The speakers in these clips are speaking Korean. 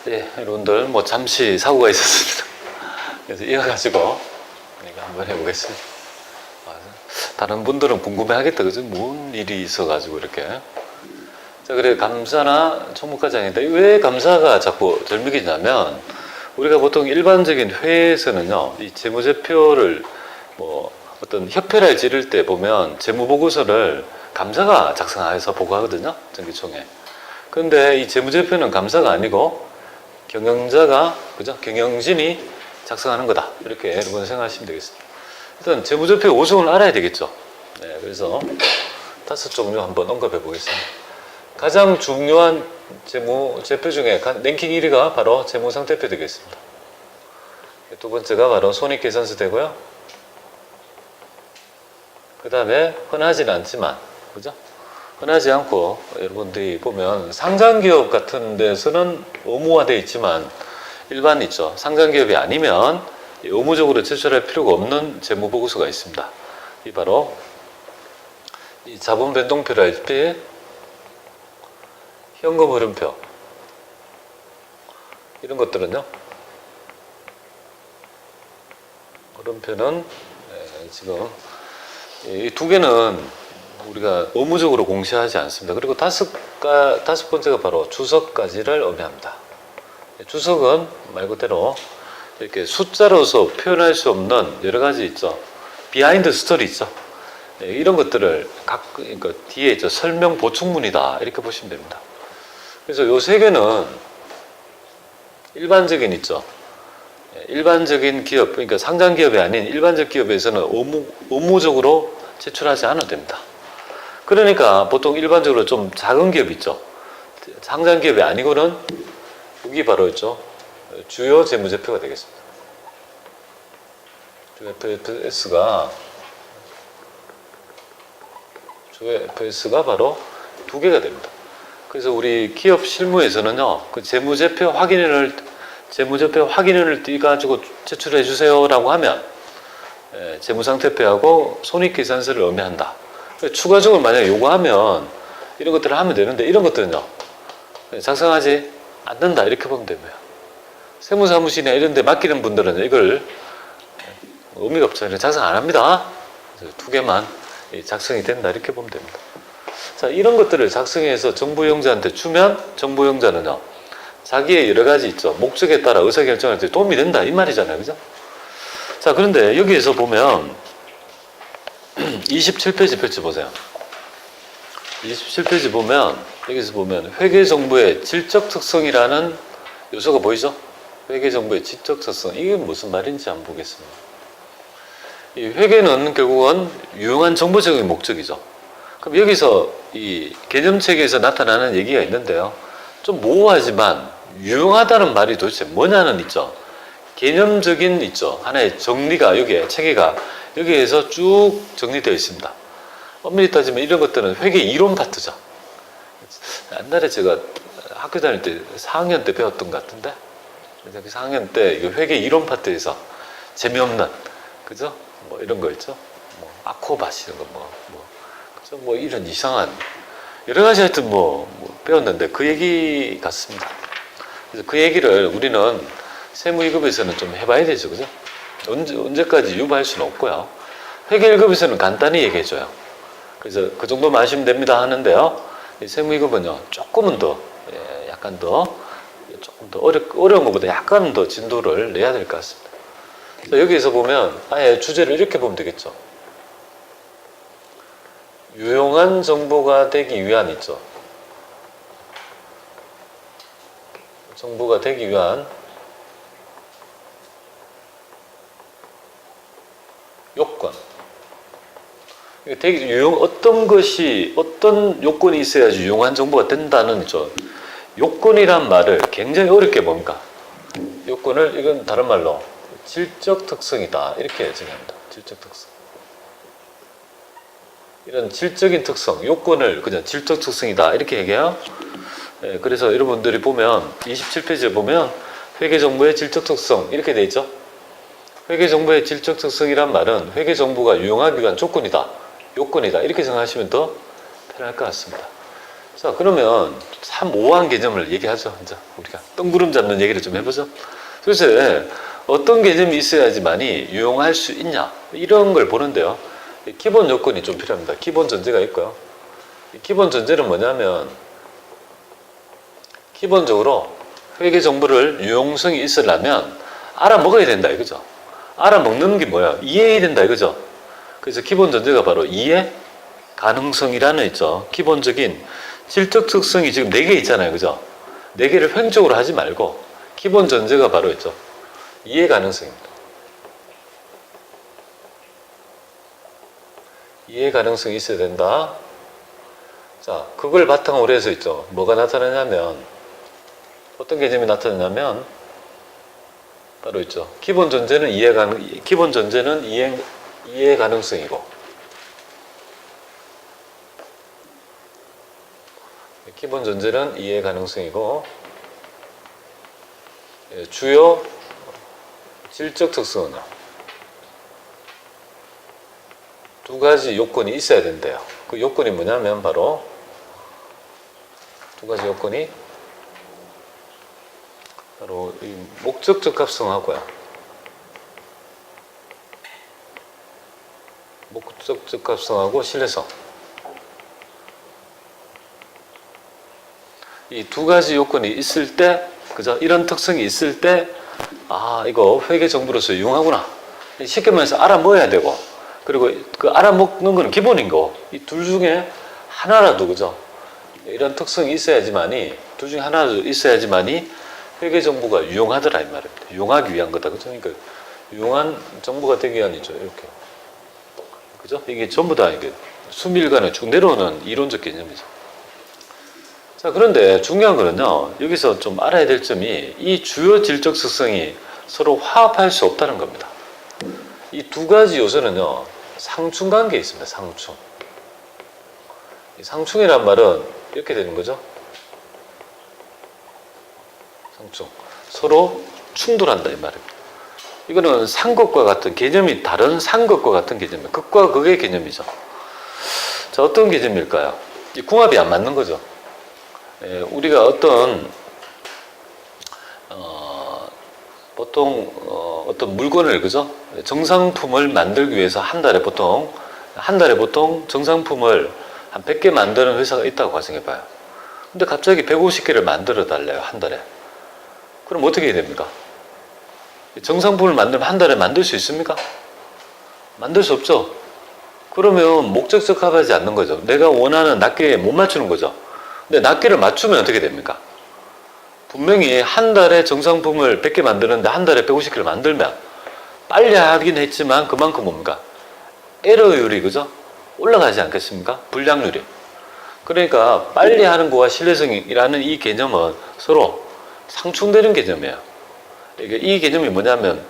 네, 여러분들 뭐 잠시 사고가 있었습니다. 그래서 이어가지고 우리가 한번 해보겠습니다. 다른 분들은 궁금해하겠다, 그죠? 뭔 일이 있어가지고 이렇게. 자, 그래 감사나 총무과장인데 왜 감사가 자꾸 절묘해지냐면 우리가 보통 일반적인 회에서는요, 이 재무제표를 뭐 어떤 협회를 지를 때 보면 재무보고서를 감사가 작성해서 보고하거든요, 정기총회. 그런데 이 재무제표는 감사가 아니고 경영자가, 그죠? 경영진이 작성하는 거다. 이렇게 여러분 생각하시면 되겠습니다. 일단 재무제표 5종을 알아야 되겠죠. 네, 그래서 5종류 한번 언급해 보겠습니다. 가장 중요한 재무제표 중에 랭킹 1위가 바로 재무상태표 되겠습니다. 두 번째가 바로 손익계산서 되고요. 그 다음에 흔하지는 않지만, 그죠? 흔하지 않고 여러분들이 보면 상장기업 같은 데서는 의무화되어 있지만 일반 있죠. 상장기업이 아니면 의무적으로 제출할 필요가 없는 재무보고서가 있습니다. 이 바로 이 자본변동표랄지 현금흐름표 이런 것들은요. 흐름표는 지금 이 두 개는 우리가 의무적으로 공시하지 않습니다. 그리고 다섯 번째가 바로 주석까지를 의미합니다. 주석은 말 그대로 이렇게 숫자로서 표현할 수 없는 여러 가지 있죠. 비하인드 스토리 있죠. 이런 것들을 그러니까 뒤에 있죠. 설명 보충문이다. 이렇게 보시면 됩니다. 그래서 요 세 개는 일반적인 있죠. 일반적인 기업, 그러니까 상장 기업이 아닌 일반적 기업에서는 의무적으로 제출하지 않아도 됩니다. 그러니까 보통 일반적으로 좀 작은 기업 있죠. 상장 기업이 아니고는 여기 바로 있죠. 주요 재무제표가 되겠습니다. 주요 FS가 바로 두 개가 됩니다. 그래서 우리 기업 실무에서는요, 그 재무제표 확인을 띄가지고 제출해 주세요라고 하면 재무상태표하고 손익계산서를 의미한다. 추가적으로 만약에 요구하면 이런 것들을 하면 되는데 이런 것들은요 작성하지 않는다 이렇게 보면 됩니다. 세무사무실이나 이런 데 맡기는 분들은 이걸 의미가 없죠. 작성 안 합니다. 두 개만 작성이 된다 이렇게 보면 됩니다. 자, 이런 것들을 작성해서 정부용자한테 주면 정부용자는요 자기의 여러 가지 있죠. 목적에 따라 의사결정할 때 도움이 된다 이 말이잖아요. 그죠? 자, 그런데 여기에서 보면 27페이지 펼쳐 보세요. 27페이지 보면 여기서 보면 회계정보의 질적 특성이라는 요소가 보이죠? 회계정보의 질적 특성. 이게 무슨 말인지 한번 보겠습니다. 이 회계는 결국은 유용한 정보 제공의 목적이죠. 그럼 여기서 이 개념체계에서 나타나는 얘기가 있는데요. 좀 모호하지만 유용하다는 말이 도대체 뭐냐는 있죠. 개념적인 있죠. 하나의 정리가 여기에 체계가 여기에서 쭉 정리되어 있습니다. 엄밀히 따지면 이런 것들은 회계 이론 파트죠. 옛날에 제가 학교 다닐 때 4학년 때 배웠던 것 같은데 4학년 때 회계 이론 파트에서 재미없는 그죠? 뭐 이런 거 있죠. 뭐 아코바시 이런 거 그죠? 뭐 이런 이상한 여러 가지 하여튼 배웠는데 그 얘기 같습니다. 그래서 그 얘기를 우리는 세무 2급에서는 좀 해봐야 되죠, 그죠? 언제까지 유보할 수는 없고요. 회계 1급에서는 간단히 얘기해줘요. 그래서 그 정도만 아시면 됩니다 하는데요. 세무 2급은요, 조금 더 어려운 것보다 약간 더 진도를 내야 될 것 같습니다. 여기에서 보면 아예 주제를 이렇게 보면 되겠죠. 유용한 정보가 되기 위한 있죠. 정보가 되기 위한 요건. 되게 어떤 요건이 있어야지 유용한 정보가 된다는 요건이란 말을 굉장히 어렵게 뭡니까? 요건을 이건 다른 말로 질적 특성이다 이렇게 정의합니다. 질적 특성. 이런 질적인 특성, 요건을 그냥 질적 특성이다 이렇게 얘기해요. 그래서 여러분들이 보면 27페이지에 보면 회계정보의 질적 특성 이렇게 돼 있죠. 회계정보의 질적 특성이란 말은 회계정보가 유용하기 위한 조건이다, 요건이다 이렇게 생각하시면 더 편할 것 같습니다. 자, 그러면 참 모호한 개념을 얘기하죠. 이제 우리가 뜬구름 잡는 얘기를 좀 해보죠. 도대체 어떤 개념이 있어야지만이 유용할 수 있냐, 이런 걸 보는데요. 기본 요건이 좀 필요합니다. 기본 전제가 있고요. 기본 전제는 뭐냐면, 기본적으로 회계 정보를 유용성이 있으려면 알아먹어야 된다 이거죠. 알아먹는 게 뭐야? 이해해야 된다 이거죠. 그래서 기본 전제가 바로 이해 가능성이라는 있죠. 기본적인 질적 특성이 지금 4개 있잖아요. 그죠? 4개를 횡적으로 하지 말고 기본 전제가 바로 있죠. 이해 가능성입니다. 이해 가능성이 있어야 된다. 자, 그걸 바탕으로 해서 있죠. 뭐가 나타나냐면, 어떤 개념이 나타나냐면 바로 있죠. 기본 전제는 이해 가능성이고, 기본 전제는 이해 가능성이고, 주요 질적 특성은 2가지 요건이 있어야 된대요. 그 요건이 뭐냐면 바로 2가지 요건이 바로 이 목적 적합성하고요. 목적 적합성하고 신뢰성. 이 2가지 요건이 있을 때, 그죠? 이런 특성이 있을 때, 아, 이거 회계 정보로서 유용하구나. 쉽게 말해서 알아먹어야 되고, 그리고 그 알아먹는 거는 기본인 거. 이 둘 중에 하나라도, 그죠? 이런 특성이 있어야지만이, 둘 중에 하나라도 있어야지만이 회계 정보가 유용하더라 이 말입니다. 유용하기 위한 거다, 그죠? 그러니까 유용한 정보가 되기 위한이죠. 이렇게, 그죠? 이게 전부 다 이게 수밀관에 쭉 내려오는 이론적 개념이죠. 자, 그런데 중요한 거는요, 여기서 좀 알아야 될 점이 이 주요 질적 특성이 서로 화합할 수 없다는 겁니다. 이 2가지 요소는요, 상충 관계에 있습니다. 상충. 이 상충이란 말은 이렇게 되는 거죠. 상충. 서로 충돌한다 이 말입니다. 이거는 상극과 같은 개념이 다른 상극과 같은 개념이에요. 극과 극의 개념이죠. 자, 어떤 개념일까요? 이 궁합이 안 맞는 거죠. 우리가 보통 어떤 물건을, 그죠? 정상품을 만들기 위해서 한 달에 보통 정상품을 한 100개 만드는 회사가 있다고 가정해 봐요. 근데 갑자기 150개를 만들어 달래요, 한 달에. 그럼 어떻게 해야 됩니까? 정상품을 만들면 한 달에 만들 수 있습니까? 만들 수 없죠. 그러면 목적 적합하지 않는 거죠. 내가 원하는 낱개에 못 맞추는 거죠. 근데 낱개를 맞추면 어떻게 됩니까? 분명히 한 달에 정상품을 100개 만드는데 한 달에 150개를 만들면 빨리 하긴 했지만 그만큼 뭡니까? 에러율이, 그죠? 올라가지 않겠습니까? 불량률이. 그러니까 빨리 하는 거와 신뢰성이라는 이 개념은 서로 상충되는 개념이에요. 이 개념이 뭐냐면,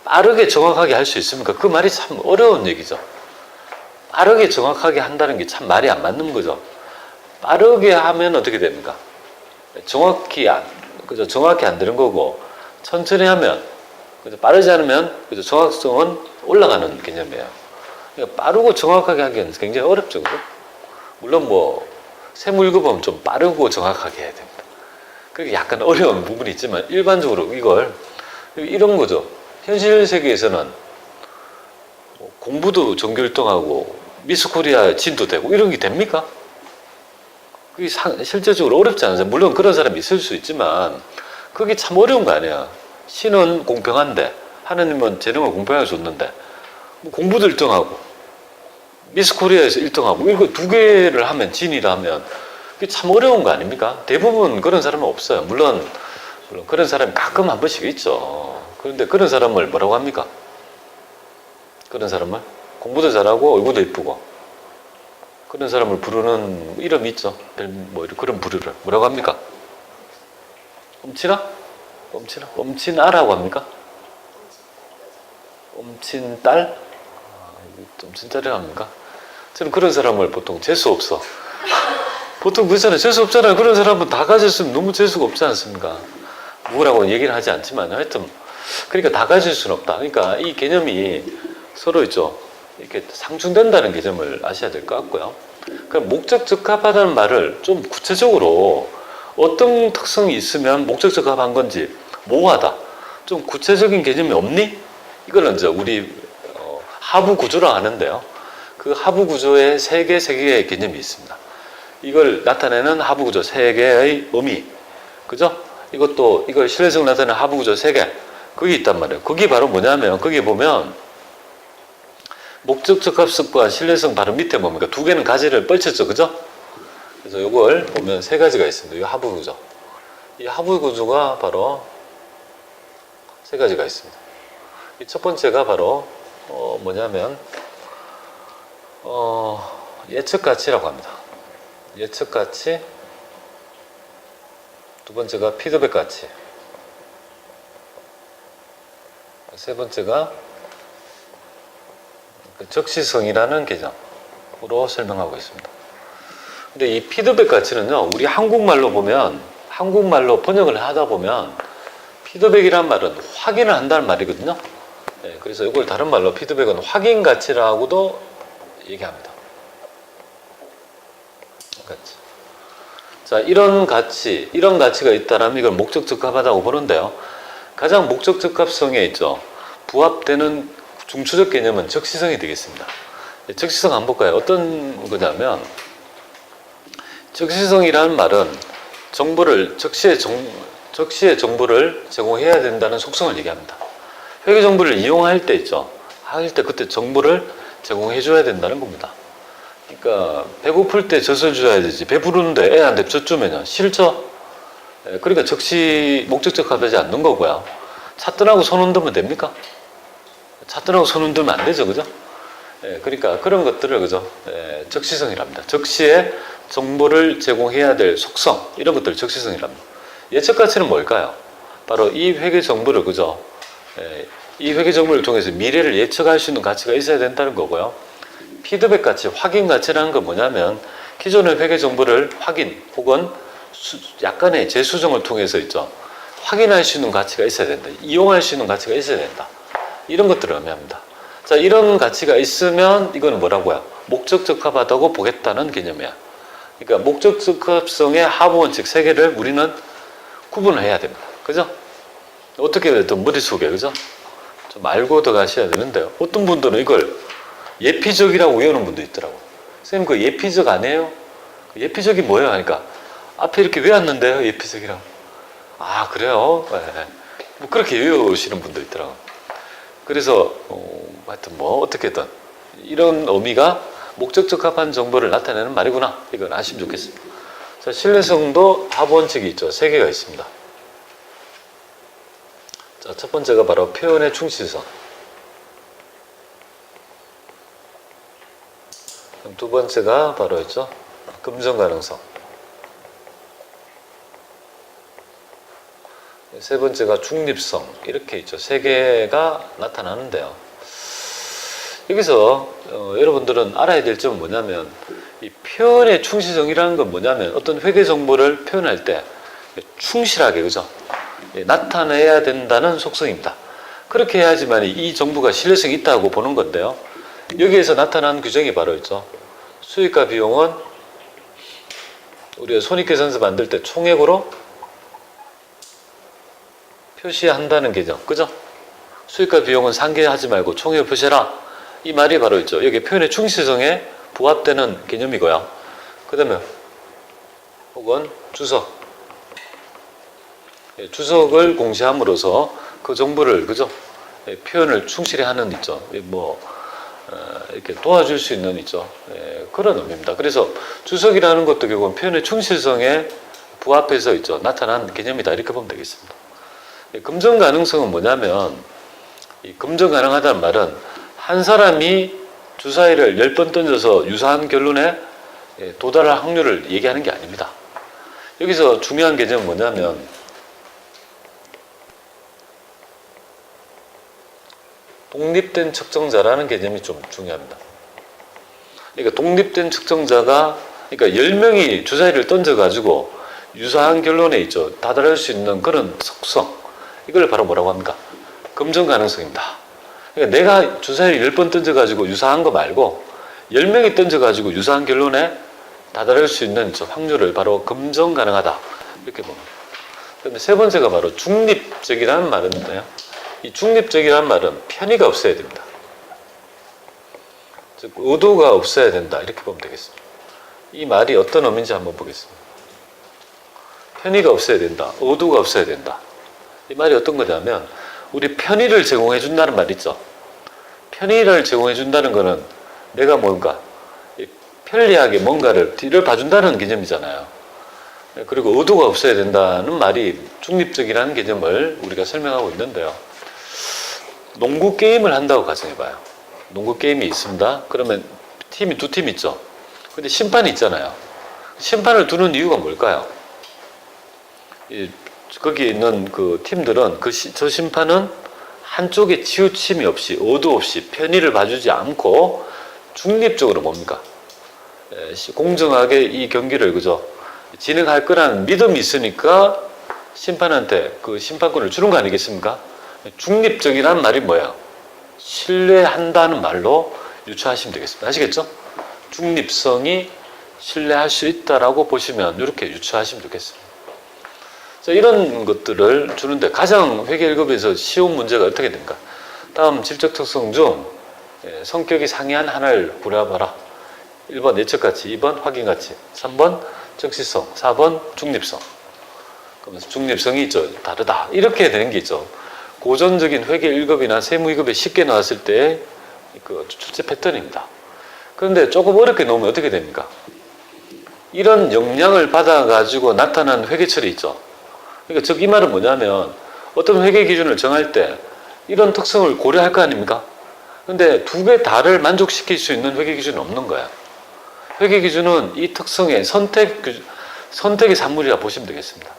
빠르게 정확하게 할 수 있습니까? 그 말이 참 어려운 얘기죠. 빠르게 정확하게 한다는 게 참 말이 안 맞는 거죠. 빠르게 하면 어떻게 됩니까? 정확히 안 되는 거고, 천천히 하면, 그죠? 빠르지 않으면, 그죠? 정확성은 올라가는 개념이에요. 그러니까 빠르고 정확하게 하기는 굉장히 어렵죠. 그죠? 물론 세무일급은 좀 빠르고 정확하게 해야 됩니다. 그게 약간 어려운 부분이 있지만, 일반적으로 이런 거죠. 현실 세계에서는 공부도 전교 1등하고, 미스 코리아 진도 되고, 이런 게 됩니까? 그게 실제적으로 어렵지 않아요. 물론 그런 사람이 있을 수 있지만 그게 참 어려운 거 아니야. 신은 공평한데, 하나님은 재능을 공평하게 줬는데, 공부도 1등하고 미스 코리아에서 1등하고 이거 2개를 하면, 진이라 하면 그게 참 어려운 거 아닙니까? 대부분 그런 사람은 없어요. 물론 그런 사람이 가끔 한 번씩 있죠. 그런데 그런 사람을 뭐라고 합니까? 그런 사람을 공부도 잘하고 얼굴도 예쁘고 그런 사람을 부르는 이름이 있죠. 그런 부류를 뭐라고 합니까? 엄친아? 엄친아라고 합니까? 엄친딸? 엄친딸이라고 합니까? 저는 그런 사람을 보통 재수 없어. 보통 그렇잖아요. 재수 없잖아요. 그런 사람은 다 가졌으면 너무 재수가 없지 않습니까? 누구라고 얘기를 하지 않지만 하여튼 그러니까 다 가질 수는 없다. 그러니까 이 개념이 서로 있죠. 이렇게 상충된다는 개념을 아셔야 될 것 같고요. 그럼 목적 적합하다는 말을 좀 구체적으로 어떤 특성이 있으면 목적 적합한 건지 모호하다. 좀 구체적인 개념이 없니? 이거는 이제 우리 하부 구조라고 하는데요. 그 하부 구조에 세 개의 개념이 있습니다. 이걸 나타내는 하부 구조 세 개의 의미, 그죠? 이걸 신뢰성 나타내는 하부 구조 세 개, 그게 있단 말이에요. 그게 바로 뭐냐면 거기 보면 목적 적합성과 신뢰성 바로 밑에 뭡니까? 두 개는 가지를 펼쳤죠, 그죠? 그래서 이걸 보면 세 가지가 있습니다. 이 하부 구조, 이 하부 구조가 바로 세 가지가 있습니다. 이 첫 번째가 바로 뭐냐면 예측 가치라고 합니다. 예측 가치. 두 번째가 피드백 가치. 세 번째가 적시성이라는 개념으로 설명하고 있습니다. 근데 이 피드백 가치는요, 우리 한국말로 보면, 한국말로 번역을 하다 보면 피드백이란 말은 확인을 한다는 말이거든요. 네, 그래서 이걸 다른 말로 피드백은 확인 가치라고도 얘기합니다. 가치. 자, 이런 가치가 있다면 이걸 목적 적합하다고 보는데요. 가장 목적 적합성에 있죠. 부합되는 중추적 개념은 적시성이 되겠습니다. 적시성 한번 볼까요? 어떤 거냐면, 적시성이라는 말은 적시의 정보를 제공해야 된다는 속성을 얘기합니다. 회계 정보를 이용할 때 있죠. 할 때 그때 정보를 제공해 줘야 된다는 겁니다. 그러니까 배고플 때 젖을 줘야 되지. 배부르는데 애한테 젖 주면요 싫죠? 그러니까 목적 적합하지 않는 거고요. 찻뜨하고 손 흔들면 됩니까? 찻뜨하고 손 흔들면 안 되죠, 그죠? 그러니까 그런 것들을 그죠? 적시성이랍니다. 적시에 정보를 제공해야 될 속성, 이런 것들을 적시성이랍니다. 예측 가치는 뭘까요? 바로 이 회계 정보를 그죠? 이 회계 정보를 통해서 미래를 예측할 수 있는 가치가 있어야 된다는 거고요. 피드백 가치, 확인 가치라는 건 뭐냐면 기존의 회계 정보를 확인 혹은 약간의 재수정을 통해서 있죠. 확인할 수 있는 가치가 있어야 된다. 이용할 수 있는 가치가 있어야 된다. 이런 것들을 의미합니다. 자, 이런 가치가 있으면 이거는 뭐라고요? 목적 적합하다고 보겠다는 개념이야. 그러니까 목적 적합성의 하부 원칙 세 개를 우리는 구분을 해야 됩니다. 그죠? 어떻게 해도 머릿속에, 그죠? 좀 알고 들어가셔야 되는데요. 어떤 분들은 이걸 예피적이라고 외우는 분도 있더라고요. 선생님, 그 예피적 아니에요? 예피적이 뭐예요? 하니까 앞에 이렇게 외웠는데요, 예피적이라고. 아, 그래요? 네. 뭐 그렇게 외우시는 분도 있더라고요. 그래서 하여튼 뭐 어떻게든 이런 의미가 목적 적합한 정보를 나타내는 말이구나. 이걸 아시면 좋겠습니다. 자, 신뢰성도 하부 원칙이 있죠. 세 개가 있습니다. 자, 첫 번째가 바로 표현의 충실성. 두 번째가 바로 있죠. 금전 가능성. 세 번째가 중립성. 이렇게 있죠. 세 개가 나타나는데요. 여기서 여러분들은 알아야 될 점은 뭐냐면 이 표현의 충실성이라는 건 뭐냐면 어떤 회계 정보를 표현할 때 충실하게, 그죠? 나타내야 된다는 속성입니다. 그렇게 해야지만 이 정보가 신뢰성이 있다고 보는 건데요. 여기에서 나타난 규정이 바로 있죠. 수익과 비용은 우리가 손익계산서 만들 때 총액으로 표시한다는 개념, 그죠? 수익과 비용은 상계하지 말고 총액으로 표시해라. 이 말이 바로 있죠. 여기 표현의 충실성에 부합되는 개념이고요. 그 다음에 혹은 주석. 주석을 공시함으로써 그 정보를, 그죠? 표현을 충실히 하는 있죠. 이렇게 도와줄 수 있는 있죠. 그런 의미입니다. 그래서 주석이라는 것도 결국은 표현의 충실성에 부합해서 있죠. 나타난 개념이다. 이렇게 보면 되겠습니다. 금전 가능성은 뭐냐면 이 금전 가능하다는 말은 한 사람이 주사위를 10번 던져서 유사한 결론에 도달할 확률을 얘기하는 게 아닙니다. 여기서 중요한 개념은 뭐냐면 독립된 측정자라는 개념이 좀 중요합니다. 그러니까 독립된 측정자가, 그러니까 10명이 주사위를 던져가지고 유사한 결론에 있죠. 다다를 수 있는 그런 속성. 이걸 바로 뭐라고 합니까? 금전 가능성입니다. 그러니까 내가 주사위를 10번 던져가지고 유사한 거 말고 10명이 던져가지고 유사한 결론에 다다를 수 있는 저 확률을 바로 검증 가능하다. 이렇게 봅니다. 그다음에 세 번째가 바로 중립적이라는 말인데요. 이 중립적이라는 말은 편의가 없어야 됩니다. 즉 의도가 없어야 된다. 이렇게 보면 되겠습니다. 이 말이 어떤 의미인지 한번 보겠습니다. 편의가 없어야 된다. 의도가 없어야 된다. 이 말이 어떤 거냐면 우리 편의를 제공해 준다는 말 있죠. 편의를 제공해 준다는 거는 내가 뭔가 편리하게 뭔가를 뒤를 봐준다는 개념이잖아요. 그리고 의도가 없어야 된다는 말이 중립적이라는 개념을 우리가 설명하고 있는데요. 농구 게임을 한다고 가정해봐요. 농구 게임이 있습니다. 그러면 팀이 두 팀 있죠. 근데 심판이 있잖아요. 심판을 두는 이유가 뭘까요? 거기에 있는 그 팀들은 저 심판은 한쪽에 치우침이 없이 의도 없이 편의를 봐주지 않고 중립적으로 뭡니까? 공정하게 이 경기를 그죠? 진행할 거라는 믿음이 있으니까 심판한테 그 심판권을 주는 거 아니겠습니까? 중립적이라는 말이 뭐야? 신뢰한다는 말로 유추하시면 되겠습니다. 아시겠죠? 중립성이 신뢰할 수 있다라고 보시면 이렇게 유추하시면 되겠습니다. 자, 이런 것들을 주는데 가장 회계 1급에서 쉬운 문제가 어떻게 됩니까? 다음 질적 특성 중 성격이 상이한 하나를 고려해봐라. 1번 예측가치, 2번 확인가치, 3번 적시성, 4번 중립성. 그러면서 중립성이 있죠. 다르다. 이렇게 되는 게 있죠. 고전적인 회계 1급이나 세무 2급에 쉽게 나왔을 때 그 출제 패턴입니다. 그런데 조금 어렵게 놓으면 어떻게 됩니까? 이런 영향을 받아가지고 나타난 회계처리 있죠. 그러니까 즉 이 말은 뭐냐면 어떤 회계 기준을 정할 때 이런 특성을 고려할 거 아닙니까? 근데 두 개 다를 만족시킬 수 있는 회계 기준은 없는 거야. 회계 기준은 이 특성의 선택의 산물이라 보시면 되겠습니다.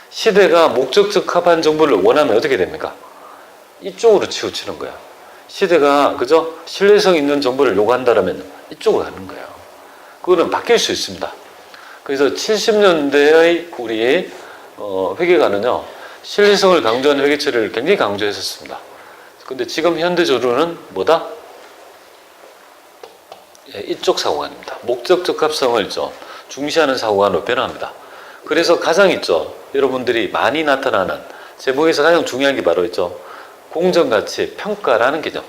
시대가 목적적 합한 정보를 원하면 어떻게 됩니까? 이쪽으로 치우치는 거야. 시대가 그죠? 신뢰성 있는 정보를 요구한다면 이쪽으로 가는 거예요. 그거는 바뀔 수 있습니다. 그래서 70년대의 우리 회계가는요, 신뢰성을 강조하는 회계 처리를 굉장히 강조했었습니다. 근데 지금 현대적으로는 뭐다? 이쪽 사고관입니다. 목적적 합성을 중시하는 사고관으로 변화합니다. 그래서 가장 여러분들이 많이 나타나는 제목에서 가장 중요한 게 바로 공정가치의 평가라는 개념.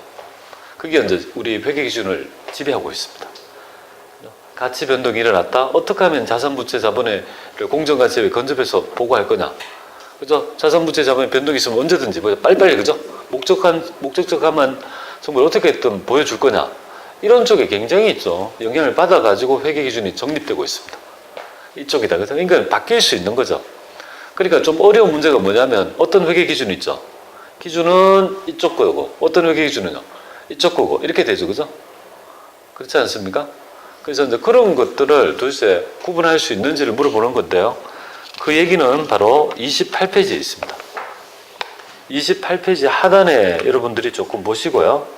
그게 이제 우리 회계 기준을 지배하고 있습니다. 가치 변동이 일어났다. 어떻게 하면 자산부채 자본의 공정가치에 건접해서 보고할 거냐? 그죠? 자산부채 자본의 변동이 있으면 언제든지 빨리빨리 그죠? 목적적함한 정보를 어떻게든 보여줄 거냐? 이런 쪽에 굉장히 영향을 받아가지고 회계 기준이 정립되고 있습니다. 이쪽이다. 그러니까 바뀔 수 있는 거죠. 그러니까 좀 어려운 문제가 뭐냐면 어떤 회계 기준이 있죠. 기준은 이쪽 거고 어떤 회계 기준은요. 이쪽 거고 이렇게 되죠. 그죠? 그렇지 않습니까? 그래서 이제 그런 것들을 도대체 구분할 수 있는지를 물어보는 건데요. 그 얘기는 바로 28페이지에 있습니다. 28페이지 하단에 여러분들이 조금 보시고요.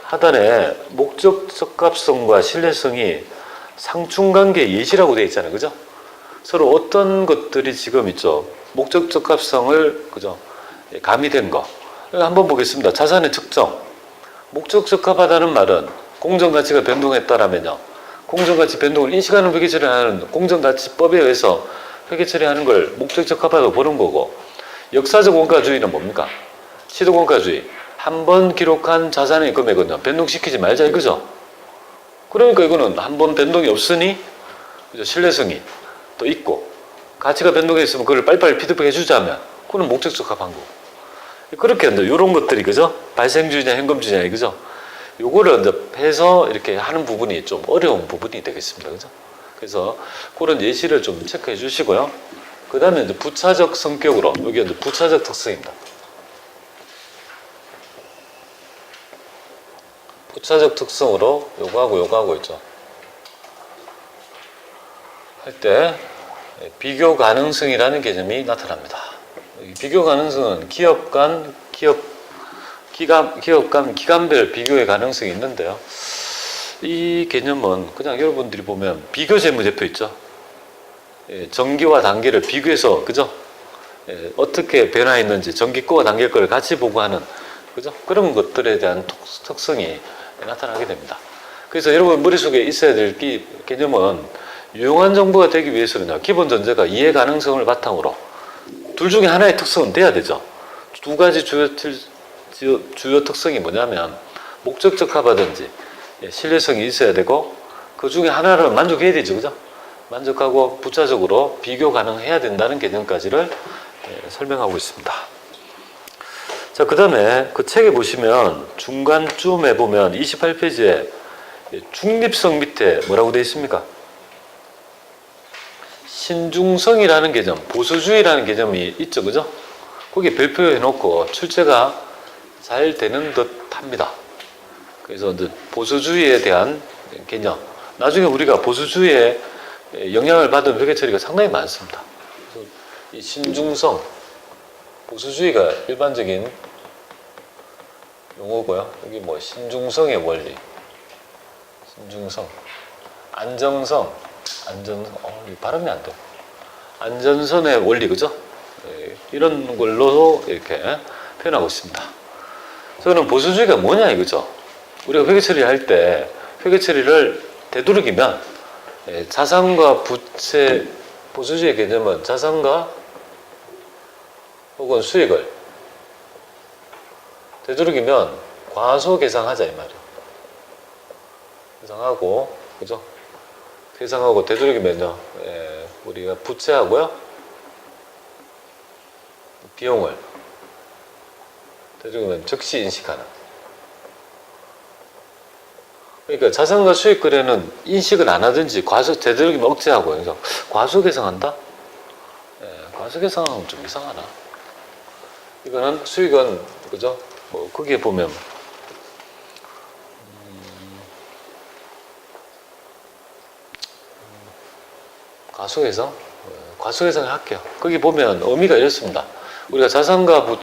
하단에 목적 적합성과 신뢰성이 상충관계 예시라고 되어 있잖아요. 그죠? 서로 어떤 것들이 지금 목적 적합성을 그죠? 가미된 거. 한번 보겠습니다. 자산의 측정. 목적 적합하다는 말은 공정가치가 변동했다라면요. 공정가치 변동을 인식하는 회계 처리하는 공정가치법에 의해서 회계 처리하는 걸 목적 적합하다고 보는 거고, 역사적 원가주의는 뭡니까? 시도 원가주의. 한 번 기록한 자산의 금액은 변동시키지 말자 이거죠. 그러니까 이거는 한 번 변동이 없으니 신뢰성이 또 있고 가치가 변동했으면 그걸 빨리빨리 피드백 해주자면 그건 목적 적합한 거고. 그렇게 이런 것들이 그죠? 발생주의냐 현금주의냐 이거죠. 요거를 이제 해서 이렇게 하는 부분이 좀 어려운 부분이 되겠습니다. 그죠? 그래서 그런 예시를 좀 체크해 주시고요. 그 다음에 이제 부차적 성격으로, 여기 이제 부차적 특성입니다. 부차적 특성으로 요거하고 있죠. 할 때 비교 가능성이라는 개념이 나타납니다. 비교 가능성은 기업 간 기간별 비교의 가능성이 있는데요. 이 개념은 그냥 여러분들이 보면 비교 재무제표 있죠. 정기와 단기를 비교해서 그죠? 어떻게 변화했는지 정기 거와 단기 거를 같이 보고하는 그죠? 그런 것들에 대한 특성이 나타나게 됩니다. 그래서 여러분 머릿속에 있어야 될 개념은 유용한 정보가 되기 위해서는요, 기본 전제가 이해 가능성을 바탕으로 둘 중에 하나의 특성은 돼야 되죠. 두 가지 주요 특성이 뭐냐면 목적적 합하든지 신뢰성이 있어야 되고 그 중에 하나를 만족해야 되죠. 그죠? 만족하고 부차적으로 비교 가능해야 된다는 개념까지를 설명하고 있습니다. 자, 그 다음에 그 책에 보시면 중간쯤에 보면 28페이지에 중립성 밑에 뭐라고 되어 있습니까? 신중성이라는 개념, 보수주의라는 개념이 있죠. 그죠? 거기에 별표해 놓고 출제가 잘 되는 듯 합니다. 그래서 보수주의에 대한 개념. 나중에 우리가 보수주의에 영향을 받은 회계 처리가 상당히 많습니다. 그래서 이 신중성, 보수주의가 일반적인 용어고요. 여기 뭐 신중성의 원리, 신중성, 안정성, 발음이 안 돼. 안전선의 원리, 그죠? 이런 걸로 이렇게 표현하고 있습니다. 저는 보수주의가 뭐냐 이거죠. 우리가 회계 처리할 때 회계 처리를 되도록이면 자산과 부채, 보수주의 개념은 자산과 혹은 수익을 되도록이면 과소계상하자 이 말이에요. 계상하고, 그죠? 계상하고 되도록이면요, 우리가 부채하고요, 비용을 되도록이면 즉시 인식하는. 그러니까 자산과 수익 거래는 인식을 안 하든지 되도록이면 억제하고, 그래서 과소계상한다? 과소계상하면 좀 이상하나? 이거는 수익은, 그죠? 뭐 거기에 보면 과소계상? 과소계상을 할게요. 거기 보면 의미가 이렇습니다. 우리가 자산과